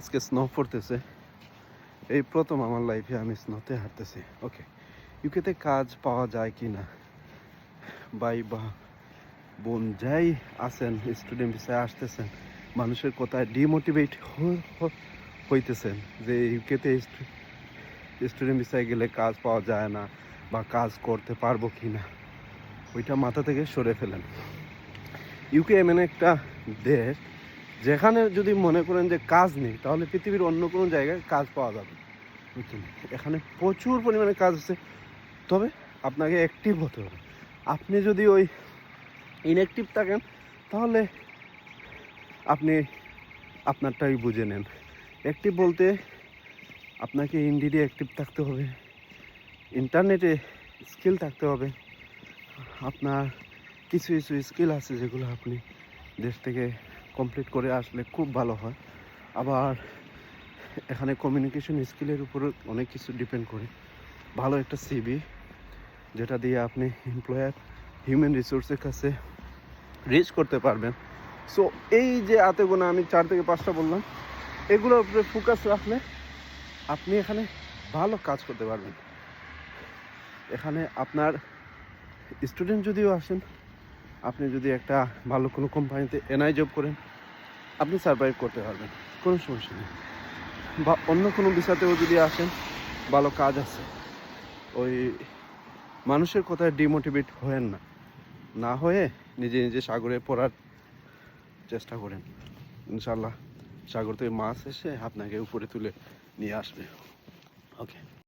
আজকে স্নো পড়তেছে, এই প্রথম আমার লাইফে আমি স্নোতে হাঁটতেছি। ওকে, ইউকেতে কাজ পাওয়া যায় কি না, ভাই বা বোন যাই আছেন, স্টুডেন্ট ভিসায় আসতেছেন, মানুষের কোথায় ডিমোটিভেট হইতেছেন যে ইউকেতে স্টুডেন্ট ভিসায় গেলে কাজ পাওয়া যায় না বা কাজ করতে পারবো কি না, ওইটা মাথা থেকে সরে ফেলেন। ইউকে এমন একটা দেশ যেখানে যদি মনে করেন যে কাজ নেই, তাহলে পৃথিবীর অন্য কোনো জায়গায় কাজ পাওয়া যাবে, বুঝছেন? এখানে প্রচুর পরিমাণে কাজ আছে, তবে আপনাকে অ্যাক্টিভ হতে হবে। আপনি যদি ওই ইনঅ্যাক্টিভ থাকেন, তাহলে আপনি আপনারটাই বুঝে নেন। অ্যাক্টিভ বলতে আপনাকে ইনডিডে অ্যাক্টিভ থাকতে হবে, ইন্টারনেটে স্কিল থাকতে হবে। আপনার কিছু কিছু স্কিল আছে যেগুলো আপনি দেশ থেকে কমপ্লিট করে আসলে খুব ভালো হয়। আবার এখানে কমিউনিকেশন স্কিলের উপরে অনেক কিছু ডিপেন্ড করে। ভালো একটা সিভি, যেটা দিয়ে আপনি এমপ্লয়ার হিউম্যান রিসোর্সের কাছে রিচ করতে পারবেন। সো এই যে হাতে গোনা আমি 4 থেকে 5টা বললাম, এগুলোর উপরে ফোকাস রাখলে আপনি এখানে ভালো কাজ করতে পারবেন। এখানে আপনার স্টুডেন্ট যদিও আসেন, আপনি যদি একটা ভালো কোনো কোম্পানিতে এনআই জব করেন, আপনি সার্ভাইভ করতে পারবেন, কোনো সমস্যা নেই। বা অন্য কোনো ভিসাতেও যদি আসেন, ভালো কাজ আছে। ওই মানুষের কথায় ডিমোটিভেট হয়েন না, না হয়ে নিজে নিজে সাগরে পড়ার চেষ্টা করেন। ইনশাল্লাহ সাগর থেকে মাছ এসে আপনাকে উপরে তুলে নিয়ে আসবে। ওকে।